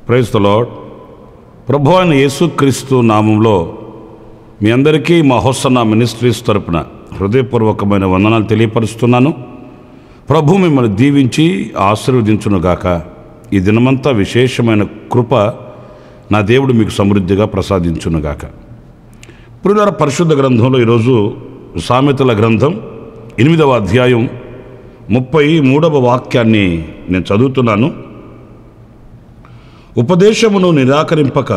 Praise the lord. ప్రభువైన అయిన యేసుక్రీస్తు నామంలో మీ అందరికీ మా హోసన్నా మినిస్ట్రీస్ తరపున హృదయపూర్వకమైన వందనాలు తెలియపరుస్తున్నాను. ప్రభు మిమ్మల్ని దీవించి ఆశీర్వదించునుగాక. ఈ దినమంతా విశేషమైన కృప నా దేవుడు మీకు సమృద్ధిగా ప్రసాదించునుగాక. ప్రియులారా, పరిశుద్ధ గ్రంథంలో ఈరోజు సామెతల గ్రంథం 8వ అధ్యాయం 33వ వాక్యాన్ని నేను చదువుతున్నాను. ఉపదేశమును నిరాకరింపక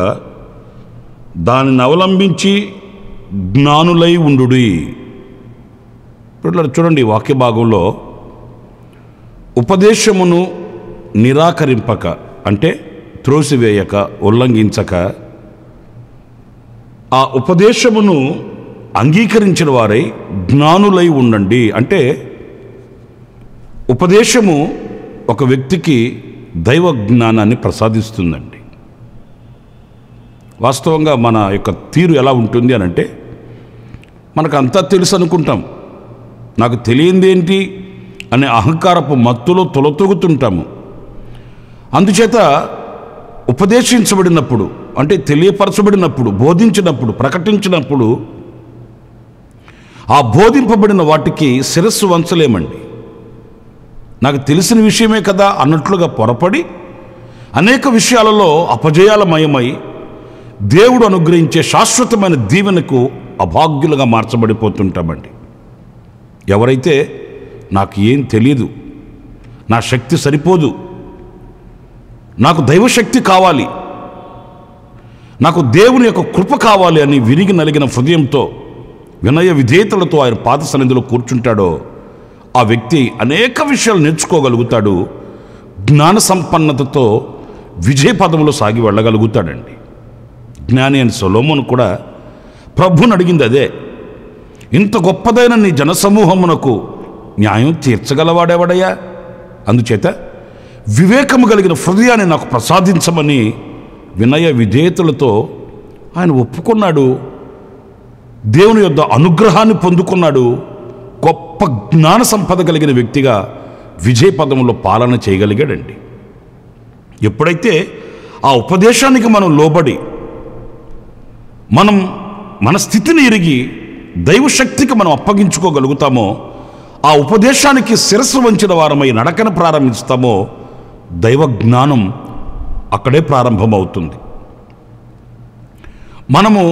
దానిని అవలంబించి జ్ఞానులై ఉండుడి. చూడండి, ఈ వాక్య భాగంలో ఉపదేశమును నిరాకరింపక అంటే త్రోసివేయక, ఉల్లంఘించక, ఆ ఉపదేశమును అంగీకరించిన వారై జ్ఞానులై ఉండండి. అంటే ఉపదేశము ఒక వ్యక్తికి దైవ జ్ఞానాన్ని ప్రసాదిస్తుందండి. వాస్తవంగా మన యొక్క తీరు ఎలా ఉంటుంది అని అంటే, మనకు అంతా తెలుసు అనుకుంటాం, నాకు తెలియందేంటి అనే అహంకారపు మత్తులో తొలతొగుతుంటాము. అందుచేత ఉపదేశించబడినప్పుడు అంటే తెలియపరచబడినప్పుడు, బోధించినప్పుడు, ప్రకటించినప్పుడు ఆ బోధింపబడిన వాటికి శిరస్సు వంచలేమండి. నాకు తెలిసిన విషయమే కదా అన్నట్లుగా పొరపడి అనేక విషయాలలో అపజయాలమయమై దేవుడు అనుగ్రహించే శాశ్వతమైన దీవెనకు అభాగ్యులుగా మార్చబడిపోతుంటామండి. ఎవరైతే నాకు ఏం తెలియదు, నా శక్తి సరిపోదు, నాకు దైవశక్తి కావాలి, నాకు దేవుని యొక్క కృప కావాలి అని విరిగి నలిగిన హృదయంతో వినయ విధేయతలతో ఆయన పాద సన్నిధిలో కూర్చుంటాడో ఆ వ్యక్తి అనేక విషయాలు నేర్చుకోగలుగుతాడు. జ్ఞాన సంపన్నతతో విజయ పదములో సాగి వెళ్ళగలుగుతాడండి. జ్ఞాని అని సొలొమోను కూడా ప్రభుని అడిగింది అదే. ఇంత గొప్పదైన నీ జనసమూహమునకు న్యాయం తీర్చగలవాడేవాడయ్యా? అందుచేత వివేకము కలిగిన హృదయాన్ని నాకు ప్రసాదించమని వినయ విధేయతలతో ఆయన ఒప్పుకున్నాడు. దేవుని యొద్ద అనుగ్రహాన్ని పొందుకున్నాడు. గొప్ప జ్ఞాన సంపద కలిగిన వ్యక్తిగా విజయ పదములో పాలన చేయగలిగాడండి. ఎప్పుడైతే ఆ ఉపదేశానికి మనం లోబడి మనం మన స్థితిని ఎరిగి దైవశక్తికి మనం అప్పగించుకోగలుగుతామో, ఆ ఉపదేశానికి శిరస్సు వంచిన వారమై నడకను ప్రారంభిస్తామో, దైవ జ్ఞానం అక్కడే ప్రారంభమవుతుంది. మనము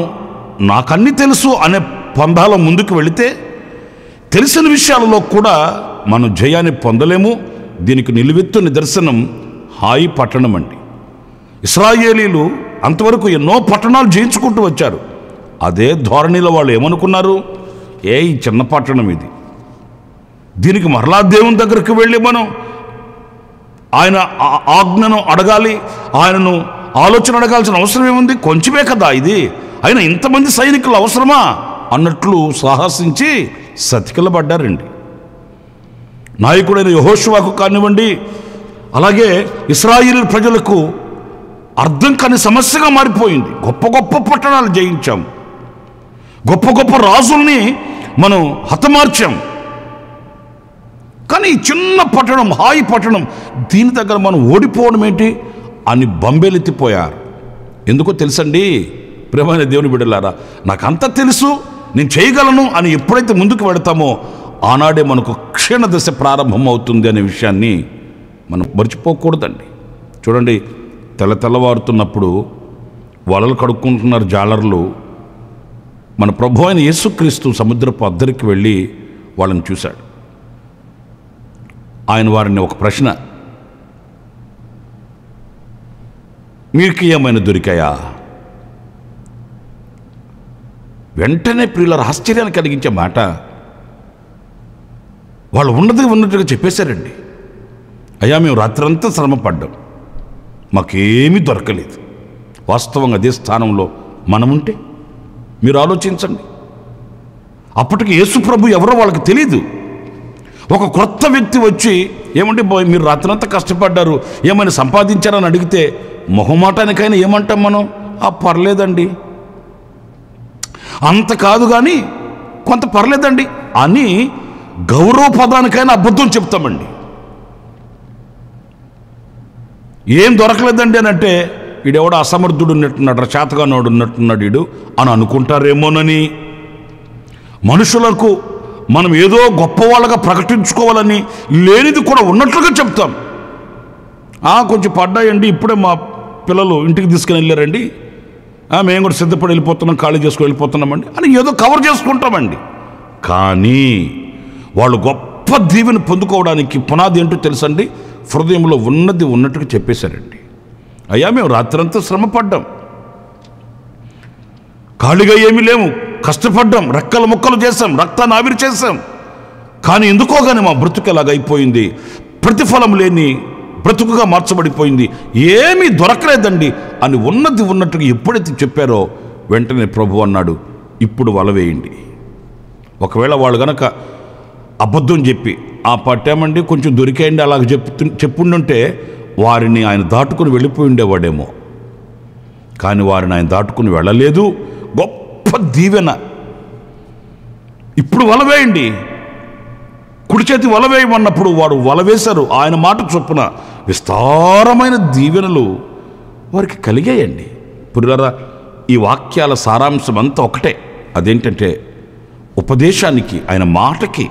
నాకన్నీ తెలుసు అనే పందాల ముందుకు వెళితే తెలిసిన విషయాలలో కూడా మనం జయాన్ని పొందలేము. దీనికి నిలువెత్తు నిదర్శనం హాయి పట్టణం అండి. ఇశ్రాయేలీలు అంతవరకు ఎన్నో పట్టణాలు జయించుకుంటూ వచ్చారు. అదే ధోరణిలో వాళ్ళు ఏమనుకున్నారు, ఈ చిన్న పట్టణం ఇది, దీనికి మరలా దేవుని దగ్గరికి వెళ్ళి మనం ఆయన ఆజ్ఞను అడగాలి, ఆయనను ఆలోచన అడగాల్సిన అవసరం ఏముంది, కొంచెమే కదా ఇది, అయినా ఇంతమంది సైనికులు అవసరమా అన్నట్లు సాహసించి సతికిలబడ్డారండి. నాయకుడైన యెహోషువకు కానివ్వండి, అలాగే ఇశ్రాయేలు ప్రజలకు అర్థం కాని సమస్యగా మారిపోయింది. గొప్ప గొప్ప పట్టణాలు జయించాం, గొప్ప గొప్ప రాజుల్ని మనం హతమార్చాం, కానీ ఈ చిన్న పట్టణం, హాయి పట్టణం, దీని దగ్గర మనం ఓడిపోవడం ఏంటి అని బొంబేలెత్తిపోయారు. ఎందుకో తెలుసండి ప్రియమైన దేవుని బిడ్డలారా, నాకంతా తెలుసు, నేను చేయగలను అని ఎప్పుడైతే ముందుకు వెళతామో ఆనాడే మనకు క్షీణ దశ ప్రారంభం అవుతుంది అనే విషయాన్ని మనం మర్చిపోకూడదండి. చూడండి, తెల్లవారుతున్నప్పుడు వలలు కడుక్కుంటున్నారు జాలర్లు. మన ప్రభు అయిన యేసుక్రీస్తు సముద్రపు అద్దరికి వెళ్ళి వాళ్ళని చూశాడు. ఆయన వారిని ఒక ప్రశ్న, మీకు ఏమైనా దొరికాయా? వెంటనే ప్రియుల ఆశ్చర్యాన్ని కలిగించే మాట, వాళ్ళు ఉన్నట్టుగా చెప్పేశారండి. అయ్యా, మేము రాత్రంతా శ్రమపడ్డాం, మాకేమీ దొరకలేదు. వాస్తవంగా అదే స్థానంలో మనముంటే మీరు ఆలోచించండి. అప్పటికి యేసు ప్రభు ఎవరో వాళ్ళకి తెలియదు. ఒక క్రొత్త వ్యక్తి వచ్చి ఏమంటే మీరు రాత్రంతా కష్టపడ్డారు, ఏమైనా సంపాదించారని అడిగితే మొహమాటానికైనా ఏమంటాం మనం, పర్లేదండి, అంత కాదు కానీ కొంత పర్లేదండి అని గౌరవ పదానికైనా అబద్ధం చెప్తామండి. ఏం దొరకలేదండి అని అంటే వీడెవడో అసమర్థుడు ఉన్నట్టున్నాడు, చేతగానోడు ఉన్నట్టున్నాడు వీడు అని అనుకుంటారేమోనని, మనుషులకు మనం ఏదో గొప్పవాళ్ళగా ప్రకటించుకోవాలని లేనిది కూడా ఉన్నట్లుగా చెప్తాం. కొంచెం పడ్డాయండి, ఇప్పుడే మా పిల్లలు ఇంటికి తీసుకుని వెళ్ళారండి, మేము కూడా సిద్ధపడి వెళ్ళిపోతున్నాం, ఖాళీ చేసుకుని వెళ్ళిపోతున్నామండి అని ఏదో కవర్ చేసుకుంటామండి. కానీ వాళ్ళు గొప్ప దీవెని పొందుకోవడానికి పునాది ఏంటో తెలుసండి, హృదయంలో ఉన్నది ఉన్నట్టుగా చెప్పేశారండి. అయ్యా మేము రాత్రంతా శ్రమ పడ్డాం, ఖాళీగా ఏమీ లేము, కష్టపడ్డాం, రెక్కల ముక్కలు చేశాం, రక్తాన్ని ఆవిరి చేశాం, కానీ ఎందుకోగానే మా బ్రతుకు ఎలాగైపోయింది, ప్రతిఫలం లేని బ్రతుకుగా మార్చబడిపోయింది, ఏమీ దొరకలేదండి అని ఉన్నది ఉన్నట్టుగా ఎప్పుడైతే చెప్పారో వెంటనే ప్రభు అన్నాడు, ఇప్పుడు వల వేయండి. ఒకవేళ వాళ్ళు గనక అబద్ధం చెప్పి పట్టామండి కొంచెం దొరికేయండి అలాగ చెప్పుండుంటే వారిని ఆయన దాటుకుని వెళ్ళిపోయి ఉండేవాడేమో. కానీ వారిని ఆయన దాటుకుని వెళ్ళలేదు. గొప్ప దీవెన, ఇప్పుడు వల వేయండి, కుడి చేతి వల వేయమన్నప్పుడు వాడు వల వేశారు. ఆయన మాట చొప్పున విస్తారమైన దీవెనలు వారికి కలిగాయండి. పురులారా, ఈ వాక్యాల సారాంశం అంతా ఒకటే, అదేంటంటే ఉపదేశానికి, ఆయన మాటకి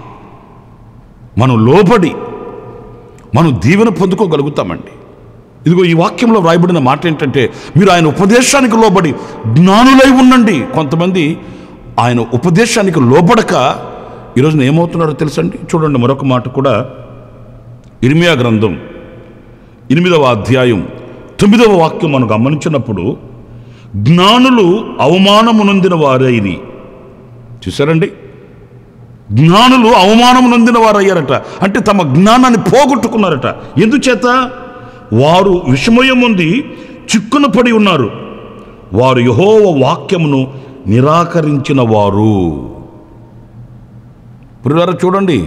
మనం లోబడి మనం దీవెన పొందుకోగలుగుతామండి. ఇదిగో ఈ వాక్యంలో వ్రాయబడిన మాట ఏంటంటే, మీరు ఆయన ఉపదేశానికి లోబడి జ్ఞానులై ఉండండి. కొంతమంది ఆయన ఉపదేశానికి లోబడక ఈరోజున ఏమవుతున్నారో తెలుసండి. చూడండి, మరొక మాట కూడా ఇర్మియా గ్రంథం 8వ అధ్యాయం 9వ వాక్యం మనం గమనించినప్పుడు, జ్ఞానులు అవమానము నొందిన వారైరి. చూసారండి, జ్ఞానులు అవమానం నొందిన వారయ్యారట. అంటే తమ జ్ఞానాన్ని పోగొట్టుకున్నారట. ఎందుచేత? వారు విషమయముంది చిక్కున పడి ఉన్నారు, వారు యెహోవా వాక్యమును నిరాకరించిన వారు. ప్రియులారా చూడండి,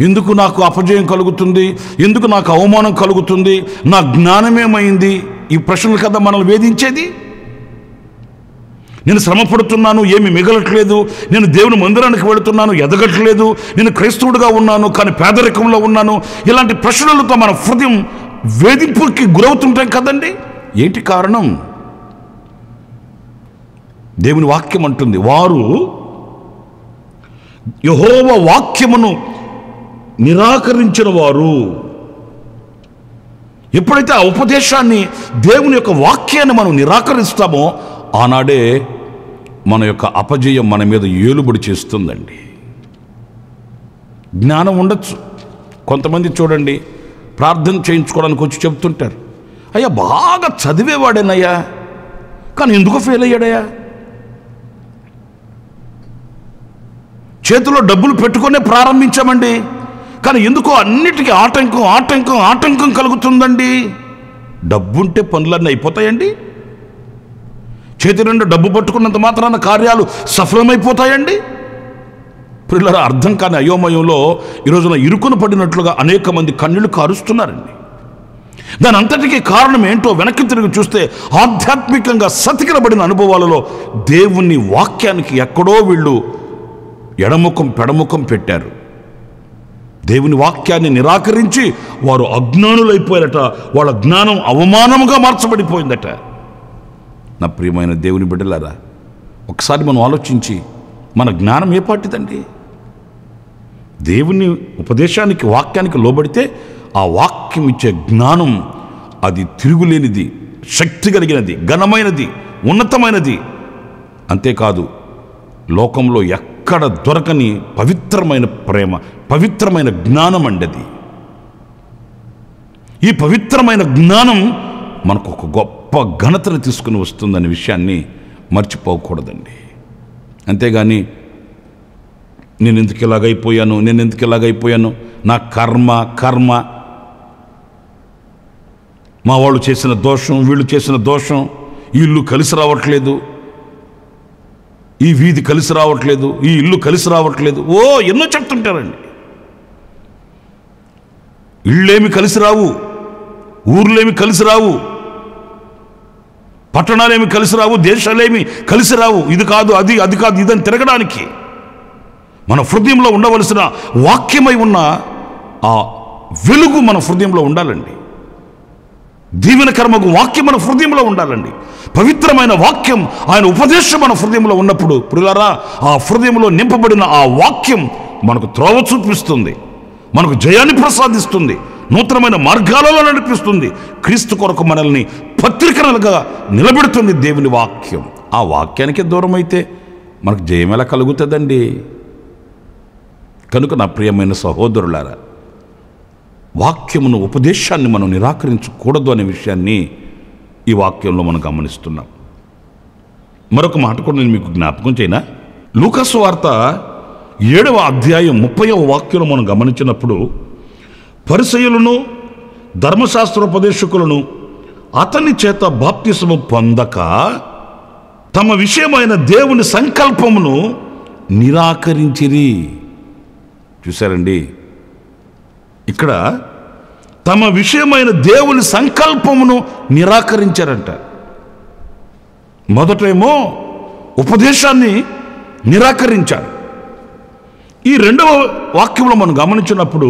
ఎందుకు నాకు అపజయం కలుగుతుంది, ఎందుకు నాకు అవమానం కలుగుతుంది, నా జ్ఞానమేమైంది, ఈ ప్రశ్నలు కదా మనల్ని వేధించేది. నేను శ్రమ పడుతున్నాను, ఏమి మిగలట్లేదు, నేను దేవుని మందిరానికి వెళుతున్నాను, ఎదగట్లేదు, నేను క్రైస్తవుడిగా ఉన్నాను కానీ పేదరికంలో ఉన్నాను, ఇలాంటి ప్రశ్నలతో మన హృదయం వేధింపుకి గురవుతుంటాం కదండి. ఏంటి కారణం? దేవుని వాక్యం అంటుంది, వారు యెహోవా వాక్యమును నిరాకరించిన వారు. ఎప్పుడైతే ఆ ఉపదేశాన్ని, దేవుని యొక్క వాక్యాన్ని మనం నిరాకరిస్తామో ఆనాడే మన యొక్క అపజయం మన మీద ఏలుబడి చేస్తుందండి. జ్ఞానం ఉండొచ్చు. కొంతమంది చూడండి, ప్రార్థన చేయించుకోవడానికి వచ్చి చెప్తుంటారు, అయ్యా బాగా చదివేవాడేనయ్యా, కానీ ఎందుకు ఫెయిల్ అయ్యాడయ్యా, చేతిలో డబ్బులు పెట్టుకునే ప్రారంభించామండి, కానీ ఎందుకో అన్నిటికీ ఆటంకం ఆటంకం ఆటంకం కలుగుతుందండి. డబ్బుంటే పనులన్నీ అయిపోతాయండి? చేతి నిండా డబ్బు పట్టుకున్నంత మాత్రాన కార్యాలు సఫలమైపోతాయండి? పిల్లల అర్థం కాని అయోమయంలో ఈరోజున ఇరుకును పడినట్లుగా అనేక మంది కన్నీళ్లు కారుస్తున్నారండి. దాని అంతటికీ కారణం ఏంటో వెనక్కి తిరిగి చూస్తే, ఆధ్యాత్మికంగా సతికిలబడిన అనుభవాలలో దేవుని వాక్యానికి ఎక్కడో వీళ్ళు ఎడముఖం పెడముఖం పెట్టారు. దేవుని వాక్యాన్ని నిరాకరించి వారు అజ్ఞానులైపోయారట. వాళ్ళ జ్ఞానం అవమానముగా మార్చబడిపోయిందట. నా ప్రియమైన దేవుని బిడ్డలారా, ఒకసారి మనం ఆలోచించి, మన జ్ఞానం ఏ పాటిదండి? దేవుని ఉపదేశానికి, వాక్యానికి లోబడితే ఆ వాక్యం ఇచ్చే జ్ఞానం అది తిరుగులేనిది, శక్తి కలిగినది, ఘనమైనది, ఉన్నతమైనది. అంతేకాదు, లోకంలో ఎక్కడ దొరకని పవిత్రమైన ప్రేమ, పవిత్రమైన జ్ఞానం అండి అది. ఈ పవిత్రమైన జ్ఞానం మనకు ఒక గొప్ప ఘనతను తీసుకుని వస్తుందనే విషయాన్ని మర్చిపోకూడదండి. అంతేగాని నేను ఎందుకు ఇలాగైపోయాను, నా కర్మ, మా వాళ్ళు చేసిన దోషం, వీళ్ళు చేసిన దోషం, ఈ ఇల్లు కలిసి రావట్లేదు, ఈ వీధి కలిసి రావట్లేదు, ఈ ఇల్లు కలిసి రావట్లేదు, ఎన్నో చెప్తుంటారండి. ఇళ్ళేమి కలిసి రావు, ఊర్లేమి కలిసి రావు, పట్టణాలేమి కలిసి రావు, దేశాలేమి కలిసి రావు. ఇది కాదు, అది కాదు, ఇదని తిరగడానికి మన హృదయంలో ఉండవలసిన వాక్యమై ఉన్న ఆ వెలుగు మన హృదయంలో ఉండాలండి. దీవెనకరమగు వాక్యం మన హృదయంలో ఉండాలండి. పవిత్రమైన వాక్యం, ఆయన ఉపదేశం మన హృదయంలో ఉన్నప్పుడు ప్రియులారా, ఆ హృదయంలో నింపబడిన ఆ వాక్యం మనకు త్రోవ చూపిస్తుంది, మనకు జయాన్ని ప్రసాదిస్తుంది, నూతనమైన మార్గాలలో నడిపిస్తుంది, క్రీస్తు కొరకు మనల్ని పత్రికలుగా నిలబెడుతుంది దేవుని వాక్యం. ఆ వాక్యానికి దూరం అయితే మనకు జయం ఎలా కలుగుతుందండి? కనుక నా ప్రియమైన సహోదరులారా, వాక్యమును, ఉపదేశాన్ని మనం నిరాకరించకూడదు అనే విషయాన్ని ఈ వాక్యంలో మనం గమనిస్తున్నాం. మరొక మాట కూడా నేను మీకు జ్ఞాపకం చేయనా? లూకాసు వార్త 7వ అధ్యాయం 30వ వాక్యంలో మనం గమనించినప్పుడు, పరిసయ్యులను ధర్మశాస్త్రోపదేశకులను అతని చేత బాప్తిసము పొందక తమ విషయమైన దేవుని సంకల్పమును నిరాకరించిరి. చూశారండి, ఇక్కడ తమ విషయమైన దేవుని సంకల్పమును నిరాకరించారంట. మొదటేమో ఉపదేశాన్ని నిరాకరించారు. ఈ 2వ వాక్యంలో మనం గమనించినప్పుడు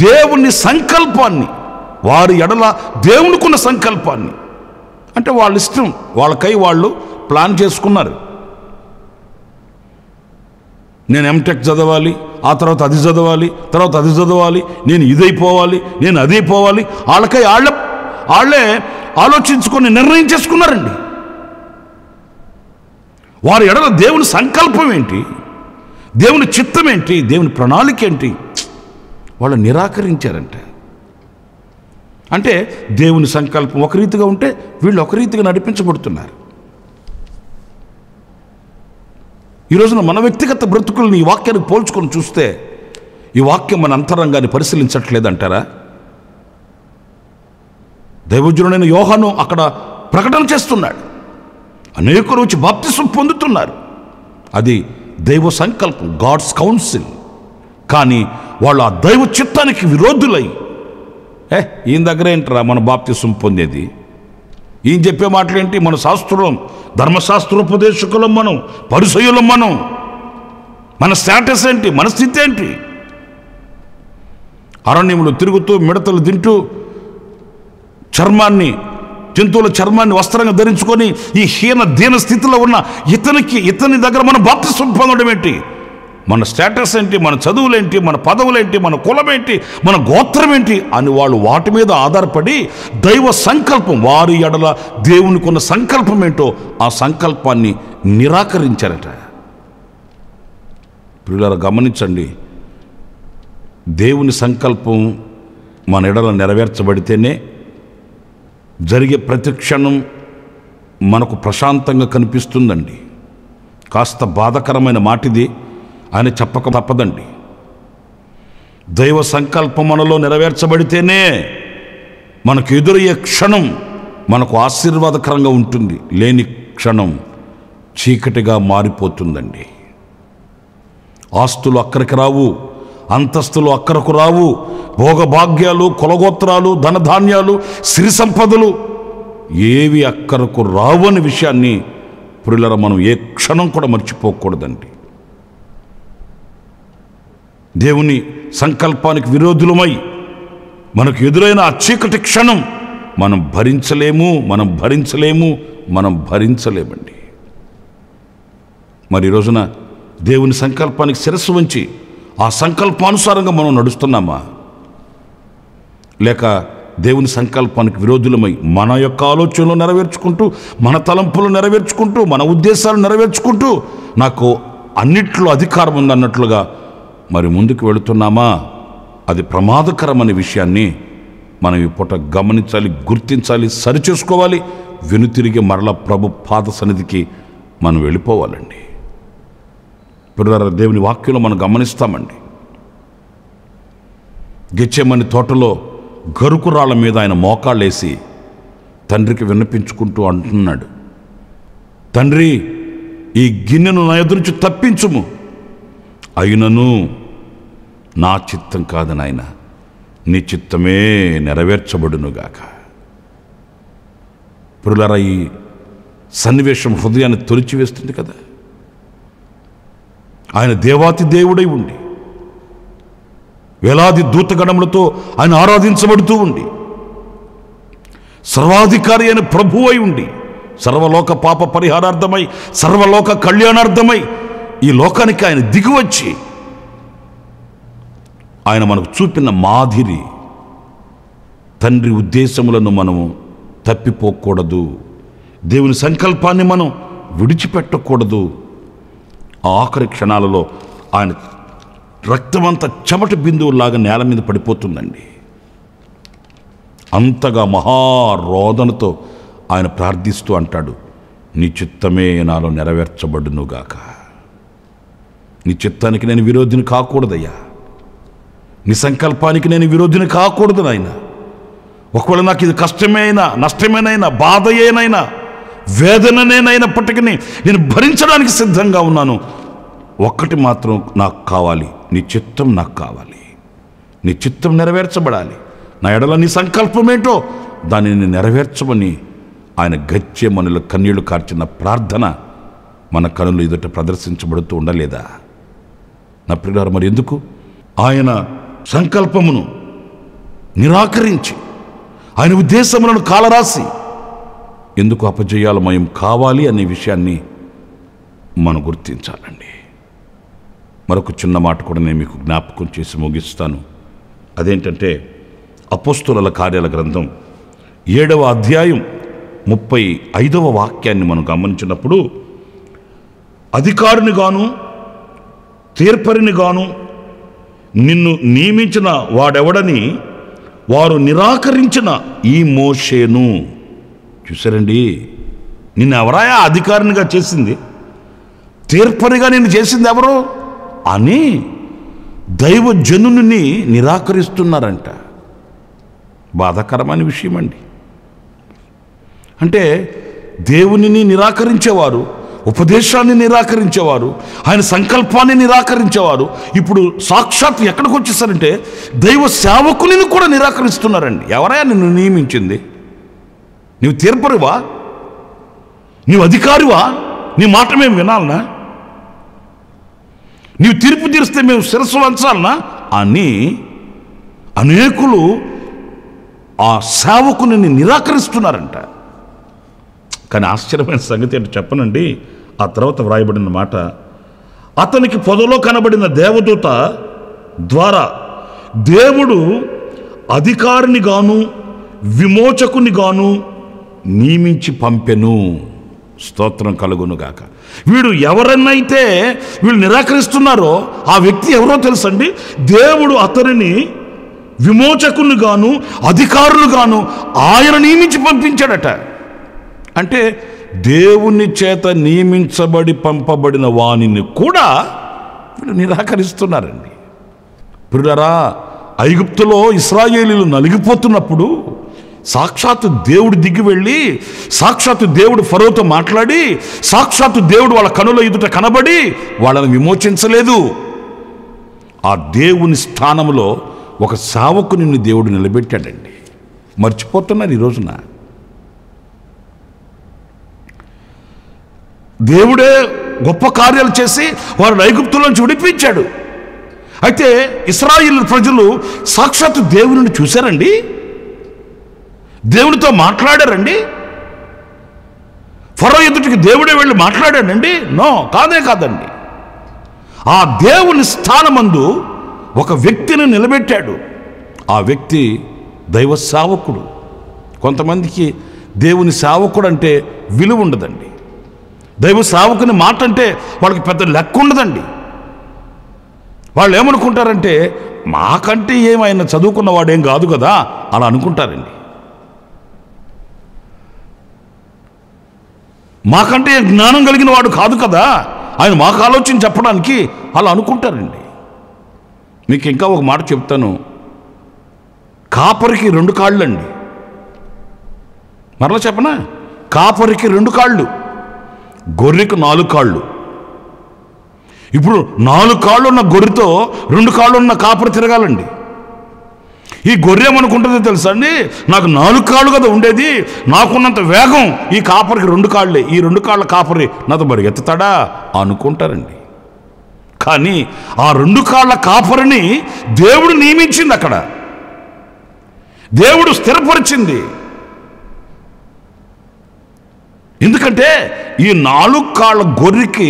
దేవుని సంకల్పాన్ని, వారి ఎడల దేవునికున్న సంకల్పాన్ని, అంటే వాళ్ళ ఇష్టం, వాళ్ళకై వాళ్ళు ప్లాన్ చేసుకున్నారు. నేను ఎంటెక్ చదవాలి, ఆ తర్వాత అది చదవాలి, తర్వాత అది చదవాలి, నేను ఇదైపోవాలి, నేను అదైపోవాలి, వాళ్ళకై వాళ్ళే ఆలోచించుకొని నిర్ణయం చేసుకున్నారండి. వారి ఎడల దేవుని సంకల్పం ఏంటి, దేవుని చిత్తం ఏంటి, దేవుని ప్రణాళిక ఏంటి, వాళ్ళు నిరాకరించారంట. అంటే దేవుని సంకల్పం ఒక రీతిగా ఉంటే వీళ్ళు ఒక రీతిగా నడిపించబడుతున్నారు. ఈ రోజున మన వ్యక్తిగత బ్రతుకుల్ని ఈ వాక్యానికి పోల్చుకొని చూస్తే ఈ వాక్యం మన అంతరంగాన్ని పరిశీలించట్లేదంటారా? దైవజనుడైన యోహాను అక్కడ ప్రకటన చేస్తున్నాడు, అనేకులు వచ్చి బాప్తిసం పొందుతున్నారు. అది దైవ సంకల్పం, గాడ్స్ కౌన్సిల్. కానీ వాళ్ళు ఆ దైవ చిత్తానికి విరోధులై, ఈయన దగ్గర ఏంటరా మన బాప్తిసం పొందేది, ఈయన చెప్పే మాటలేంటి, మన శాస్త్రం, ధర్మశాస్త్రోపదేశకులం మనం, పరిసయ్యులం మనం, మన స్టేటస్ ఏంటి, మన స్థితి ఏంటి? అరణ్యములు తిరుగుతూ మిడతలు తింటూ జంతువుల చర్మాన్ని వస్త్రంగా ధరించుకొని ఈ దీన స్థితిలో ఉన్న ఇతని దగ్గర మనం బాప్తిసం పొందడం ఏంటి? మన స్టేటస్ ఏంటి, మన చదువులేంటి, మన పదవులేంటి, మన కులమేంటి, మన గోత్రం ఏంటి అని వాళ్ళు వాటి మీద ఆధారపడి దైవ సంకల్పం, వారి ఎడల దేవునికి ఉన్న సంకల్పం ఏంటో ఆ సంకల్పాన్ని నిరాకరించారట. ప్రియులారా, గమనించండి, దేవుని సంకల్పం మన ఎడల నెరవేర్చబడితేనే జరిగే ప్రతి క్షణం మనకు ప్రశాంతంగా కనిపిస్తుందండి. కాస్త బాధకరమైన మాటిది, ఆయన చెప్పక తప్పదండి. దైవ సంకల్పం మనలో నెరవేర్చబడితేనే మనకు ఎదురయ్యే క్షణం మనకు ఆశీర్వాదకరంగా ఉంటుంది, లేని క్షణం చీకటిగా మారిపోతుందండి. ఆస్తులు అక్కడికి రావు, అంతస్తులు అక్కడకు రావు, భోగభాగ్యాలు, కులగోత్రాలు, ధనధాన్యాలు, సిరి సంపదలు ఏవి అక్కడకు రావు అనే విషయాన్ని ప్రియులారా మనం ఏ క్షణం కూడా మర్చిపోకూడదండి. దేవుని సంకల్పానికి విరోధులమై మనకు ఎదురైన ఆ చీకటి క్షణం మనం భరించలేమండి. మరి ఈ రోజున దేవుని సంకల్పానికి శిరస్సు వంచి ఆ సంకల్పానుసారంగా మనం నడుస్తున్నామా, లేక దేవుని సంకల్పానికి విరోధులమై మన యొక్క ఆలోచనలు నెరవేర్చుకుంటూ, మన తలంపులు నెరవేర్చుకుంటూ, మన ఉద్దేశాలు నెరవేర్చుకుంటూ నాకు అన్నిట్లో అధికారం ఉందన్నట్లుగా మరి ముందుకు వెళుతున్నామా? అది ప్రమాదకరమనే విషయాన్ని మనం ఈ పూట గమనించాలి, గుర్తించాలి, సరిచేసుకోవాలి. వెనుతిరిగి మరల ప్రభు పాద సన్నిధికి మనం వెళ్ళిపోవాలండి. ప్రియులారా, దేవుని వాక్యంలో మనం గమనిస్తామండి, గెత్సేమని తోటలో గరుకురాళ్ళ మీద ఆయన మోకాళ్ళేసి తండ్రికి విన్నపించుకుంటూ అంటున్నాడు, తండ్రి, ఈ గిన్నెను నా ఎదురు నుంచి తప్పించుము, అయినను నా చిత్తం కాదు నాయన, నీ చిత్తమే నెరవేర్చబడునుగాక. ప్రియులారా, ఈ సన్నివేశం హృదయాన్ని తొలిచివేస్తుంది కదా. ఆయన దేవాతి దేవుడై ఉండి వేలాది దూతగణములతో ఆయన ఆరాధించబడుతూ ఉండి సర్వాధికారి అయిన ప్రభువు అయి ఉండి, సర్వలోక పాప పరిహారార్థమై, సర్వలోక కళ్యాణార్థమై ఈ లోకానికి ఆయన దిగివచ్చి ఆయన మనకు చూపిన మాదిరి, తండ్రి ఉద్దేశములను మనము తప్పిపోకూడదు, దేవుని సంకల్పాన్ని మనం విడిచిపెట్టకూడదు. ఆఖరి క్షణాలలో ఆయన రక్తమంతా చెమట బిందువులాగా నేల మీద పడిపోతుందండి. అంతగా మహారోదనతో ఆయన ప్రార్థిస్తూ అంటాడు, నీ చిత్తమే నాలో నెరవేర్చబడునుగాక. నీ చిత్తానికి నేను విరోధిని కాకూడదయ్యా, నీ సంకల్పానికి నేను విరోధిని కాకూడదు నాయన. ఒకవేళ నాకు ఇది కష్టమేనైనా, నష్టమేనైనా, బాధ ఏనైనా, వేదననేనైనప్పటికీ నేను భరించడానికి సిద్ధంగా ఉన్నాను. ఒక్కటి మాత్రం నాకు కావాలి, నీ చిత్తం నాకు కావాలి, నీ చిత్తం నెరవేర్చబడాలి. నా ఎడల నీ సంకల్పం ఏంటో దానిని నెరవేర్చమని ఆయన గచ్చే మనుల కన్నీళ్లు కార్చిన ప్రార్థన మన కనులు ఎదుట ప్రదర్శించబడుతూ ఉండలేదా? నా ప్రియులారా, మరి ఎందుకు ఆయన సంకల్పమును నిరాకరించి ఆయన ఉద్దేశములను కాలరాసి ఎందుకు అపజయాలమయం కావాలి అనే విషయాన్ని మనం గుర్తించాలండి. మరొక చిన్న మాట కూడా నేను మీకు జ్ఞాపకం చేసి ముగిస్తాను. అదేంటంటే అపోస్తలుల కార్యాల గ్రంథం 7వ అధ్యాయం 35వ వాక్యాన్ని మనం గమనించినప్పుడు, అధికారిని గాను తీర్పరిని గాను నిన్ను నియమించిన వాడెవడని వారు నిరాకరించిన ఈ మోషేను. చూసారండి, నిన్ను ఎవరాయా అధికారినిగా చేసింది, తీర్పరిగా నిన్ను చేసింది ఎవరు అని దైవజనుని నిరాకరిస్తున్నారంట. బాధాకరమైన విషయం అండి. అంటే దేవునిని నిరాకరించేవారు, ఉపదేశాన్ని నిరాకరించేవారు, ఆయన సంకల్పాన్ని నిరాకరించేవారు ఇప్పుడు సాక్షాత్ ఎక్కడికి వచ్చేసారంటే దైవ సేవకుని కూడా నిరాకరిస్తున్నారండి. ఎవరైనా నిన్ను నియమించింది? నీవు తీర్పరివా? నీవు అధికారివా? నీ మాట మేము వినాలనా? నీవు తీర్పు తీరిస్తే మేము శిరస్సు వంచాలనా అని అనేకులు ఆ సేవకుని నిరాకరిస్తున్నారంట. కానీ ఆశ్చర్యమైన సంగతి ఏంటో చెప్పనండి. ఆ తర్వాత వ్రాయబడిన మాట, అతనికి పొదలో కనబడిన దేవదూత ద్వారా దేవుడు అధికారిని గాను విమోచకుని గాను నియమించి పంపెను. స్తోత్రం కలుగునుగాక. వీడు ఎవరన్నైతే వీళ్ళు నిరాకరిస్తున్నారో ఆ వ్యక్తి ఎవరో తెలుసండి? దేవుడు అతనిని విమోచకుని గాను అధికారులు గాను ఆయన నియమించి పంపించాడట. అంటే దేవుని చేత నియమించబడి పంపబడిన వానిని కూడా వీళ్ళు నిరాకరిస్తున్నారండి. ప్రియులారా, ఐగుప్తులో ఇశ్రాయేలీయులు నలిగిపోతున్నప్పుడు సాక్షాత్తు దేవుడు దిగి వెళ్ళి, సాక్షాత్తు దేవుడు ఫరోతో మాట్లాడి, సాక్షాత్తు దేవుడు వాళ్ళ కనుల ఎదుట కనబడి వాళ్ళని విమోచించలేదు. ఆ దేవుని స్థానంలో ఒక సేవకుని దేవుడు నిలబెట్టాడండి. మర్చిపోతున్నారు ఈ రోజున. దేవుడే గొప్ప కార్యాలు చేసి వారిని ఐగుప్తులోంచి విడిపించాడు. అయితే ఇశ్రాయేలు ప్రజలు సాక్షాత్తు దేవుని చూశారండి, దేవునితో మాట్లాడారండి. ఫరో ఎదుటికి దేవుడే వెళ్ళి మాట్లాడాడండి? నో, కాదండి. ఆ దేవుని స్థానమందు ఒక వ్యక్తిని నిలబెట్టాడు. ఆ వ్యక్తి దైవ సేవకుడు. కొంతమందికి దేవుని సేవకుడు అంటే విలువ ఉండదండి. దైవ సేవకుని మాట అంటే వాళ్ళకి పెద్ద లెక్క ఉండదండి. వాళ్ళు ఏమనుకుంటారంటే, మాకంటే ఏమైనా చదువుకున్నవాడేం కాదు కదా అలా అనుకుంటారండి. మాకంటే జ్ఞానం కలిగిన వాడు కాదు కదా ఆయన మాకు ఆలోచన చెప్పడానికి అలా అనుకుంటారండి. మీకు ఇంకా ఒక మాట చెప్తాను. కాపరికి 2 కాళ్ళండి. మరలా చెప్పనా? కాపరికి 2 కాళ్ళు, గొర్రెకు 4 కాళ్ళు. ఇప్పుడు 4 కాళ్ళు ఉన్న గొర్రెతో 2 కాళ్ళు ఉన్న కాపరి తిరగాలండి. ఈ గొర్రె ఏమనుకుంటుందో తెలుసా అండి? నాకు 4 కాళ్ళు కదా ఉండేది, నాకున్నంత వేగం ఈ కాపరికి 2 కాళ్ళే, ఈ 2 కాళ్ళ కాపరి నాతో మరి ఎత్తుతాడా అనుకుంటారండి. కానీ ఆ 2 కాళ్ళ కాపరిని దేవుడు నియమించింది, అక్కడ దేవుడు స్థిరపరిచింది. ఎందుకంటే ఈ 4 కాళ్ళ గొర్రెకి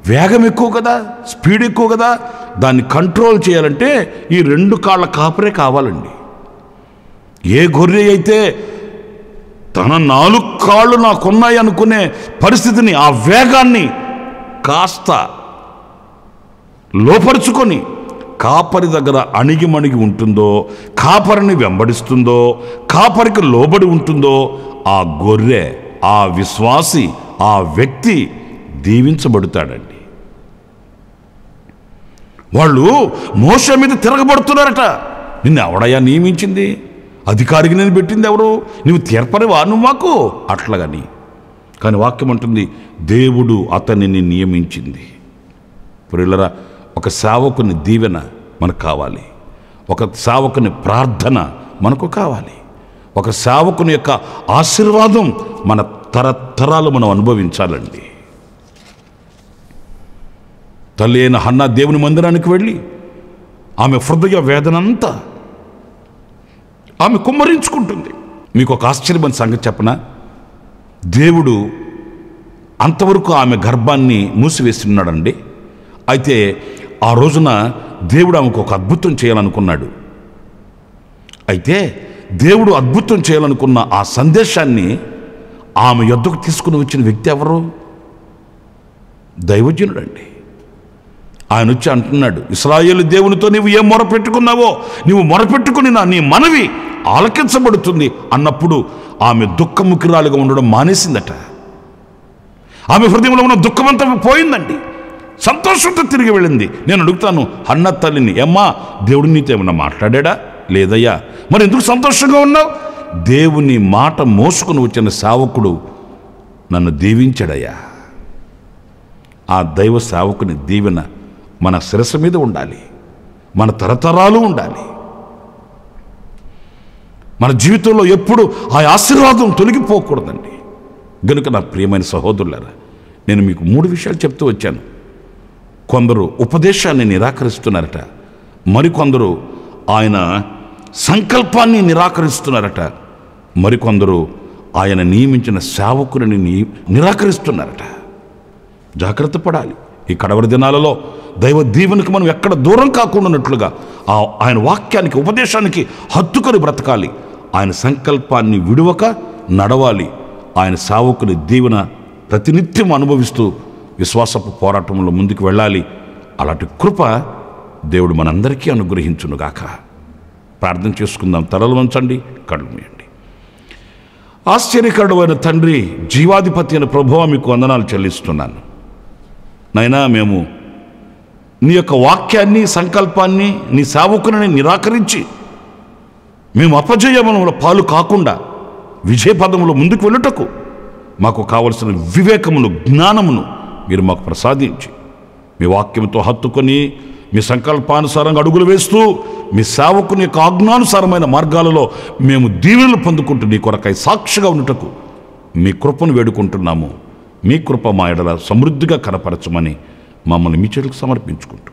వేగం ఎక్కువ కదా, స్పీడ్ ఎక్కువ కదా. దాన్ని కంట్రోల్ చేయాలంటే ఈ 2 కాళ్ళ కాపరే కావాలండి. ఏ గొర్రె అయితే తన 4 కాళ్ళు నాకున్నాయి అనుకునే పరిస్థితిని, ఆ వేగాన్ని కాస్త లోపరుచుకొని కాపరి దగ్గర అణిగిమణిగి ఉంటుందో, కాపరిని వెంబడిస్తుందో, కాపరికి లోబడి ఉంటుందో, ఆ గొర్రె, ఆ విశ్వాసి, ఆ వ్యక్తి దీవించబడతాడండి. వాళ్ళు మోషే మీద తిరగబడుతున్నారట. నిన్ను ఎవడయ్యా నియమించింది? అధికారికి నేను పెట్టింది ఎవరు? నువ్వు తీర్పనివా నువ్వు మాకు? అట్లాగని. కానీ వాక్యం అంటుంది, దేవుడు అతనిని నియమించింది. ప్రియులరా, ఒక సేవకుని దీవెన మనకు కావాలి, ఒక సేవకుని ప్రార్థన మనకు కావాలి, ఒక సేవకుని యొక్క ఆశీర్వాదం మన తరతరాలు మనం అనుభవించాలండి. తల్లి అయిన హన్నా దేవుని మందిరానికి వెళ్ళి ఆమె హృదయ వేదనంతా ఆమె కుమ్మరించుకుంటుంది. మీకు ఒక ఆశ్చర్యమైన సంగతి చెప్పనా? దేవుడు అంతవరకు ఆమె గర్భాన్ని మూసివేస్తున్నాడండి. అయితే ఆ రోజున దేవుడు ఆమెకు ఒక అద్భుతం చేయాలనుకున్నాడు. అయితే దేవుడు అద్భుతం చేయాలనుకున్న ఆ సందేశాన్ని ఆమె యొద్దకు తీసుకుని వచ్చిన వ్యక్తి ఎవరు? దైవజనుడండి. ఆయన వచ్చి అంటున్నాడు, ఇశ్రాయేలు దేవునితో నీవు ఏం మొరపెట్టుకున్నావో నీవు మొరపెట్టుకుని నీ మనవి ఆలకించబడుతుంది అన్నప్పుడు ఆమె దుఃఖముఖిరాలుగా ఉండడం మానేసిందట. ఆమె హృదయంలో ఉన్న దుఃఖమంతా పోయిందండి. సంతోషంతో తిరిగి వెళ్ళింది. నేను అడుగుతాను హన్నా తల్లిని, అమ్మా దేవుడు నీతో ఏమన్నా మాట్లాడా? లేదయ్యా. మరి ఎందుకు సంతోషంగా ఉన్నావు? దేవుని మాట మోసుకుని వచ్చిన సేవకుడు నన్ను దీవించాడయ్యా. ఆ దైవ సేవకుని దీవెన మన శిరస్సు మీద ఉండాలి, మన తరతరాలు ఉండాలి. మన జీవితంలో ఎప్పుడు ఆ ఆశీర్వాదం తొలగిపోకూడదండి. గనుక నా ప్రియమైన సహోదరులారా, నేను మీకు 3 విషయాలు చెప్తూ వచ్చాను. కొందరు ఉపదేశాన్ని నిరాకరిస్తున్నారట, మరికొందరు ఆయన సంకల్పాన్ని నిరాకరిస్తున్నారట, మరికొందరు ఆయన నియమించిన సేవకుని నిరాకరిస్తున్నారట. జాగ్రత్త పడాలి. ఈ కడవరి దినాలలో దైవ దీవెనకు మనం ఎక్కడ దూరం కాకుండానట్లుగా ఆయన వాక్యానికి, ఉపదేశానికి హత్తుకొని బ్రతకాలి. ఆయన సంకల్పాన్ని విడువక నడవాలి. ఆయన సేవకుని దీవెన ప్రతినిత్యం అనుభవిస్తూ విశ్వాసపు పోరాటంలో ముందుకు వెళ్ళాలి. అలాంటి కృప దేవుడు మనందరికీ అనుగ్రహించునుగాక. ప్రార్థన చేసుకుందాం. తలలు వంచండి, కళ్ళు మూయండి. ఆశ్చర్యకరుడైన తండ్రి, జీవాధిపతి అయిన ప్రభువా, మీకు వందనాలు చెల్లిస్తున్నాను. నైనా మేము నీ యొక్క వాక్యాన్ని, సంకల్పాన్ని, నీ సేవకుని నిరాకరించి మేము అపజయముల పాలు కాకుండా విజయపదములో ముందుకు వెళ్ళుటకు మాకు కావలసిన వివేకమును, జ్ఞానమును మీరు మాకు ప్రసాదించి మీ వాక్యంతో హత్తుకొని మీ సంకల్పానుసారంగా అడుగులు వేస్తూ మీ సేవకుని యొక్క ఆజ్ఞానుసారమైన మార్గాలలో మేము దీవెనలు పొందుకుంటూ నీ కొరకై సాక్షిగా ఉండుటకు మీ కృపను వేడుకుంటున్నాము. మీ కృప మా ఎడల సమృద్ధిగా కనపరచమని మమ్మల్ని మీ చేతులకు సమర్పించుకుంటూ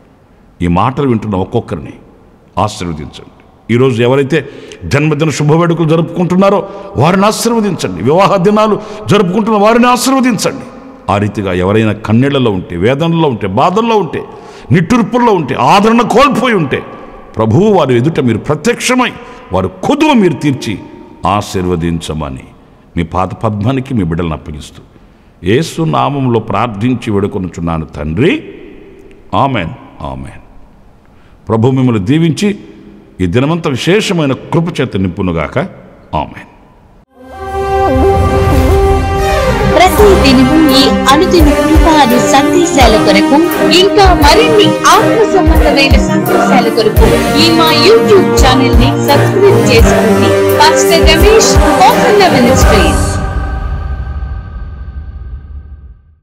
ఈ మాటలు వింటున్న ఒక్కొక్కరిని ఆశీర్వదించండి. ఈరోజు ఎవరైతే జన్మదిన శుభవేడుకలు జరుపుకుంటున్నారో వారిని ఆశీర్వదించండి. వివాహ దినాలు జరుపుకుంటున్న వారిని ఆశీర్వదించండి. ఆ రీతిగా ఎవరైనా కన్నీళ్లలో ఉంటే, వేదనలో ఉంటే, బాధల్లో ఉంటే, నిట్టూర్పుల్లో ఉంటే, ఆదరణ కోల్పోయి ఉంటే ప్రభువు వారి ఎదుట మీరు ప్రత్యక్షమై వారి కొదువ మీరు తీర్చి ఆశీర్వదించమని మీ పాద పద్మానికి మీ బిడ్డలను అప్పగిస్తూ యేసు నామంలో ప్రార్థించి వేడుకొనుచున్నాను తండ్రి. Amen, amen. ప్రభు మిమ్మల్ని దీవించి ఈ దినమంతా విశేషమైన కృప చేత నింపునుగాక. ఆమెన్. ప్రతి దినము ఈ అనుదిన కృపాను సందేశాల కొరకు, ఇంకా మరిన్ని ఆత్మ సంబంధమైన సందేశాల కొరకు ఈ మా యూట్యూబ్ ఛానల్ ని సబ్స్క్రైబ్ చేసుకోండి. పాస్టర్ రమేష్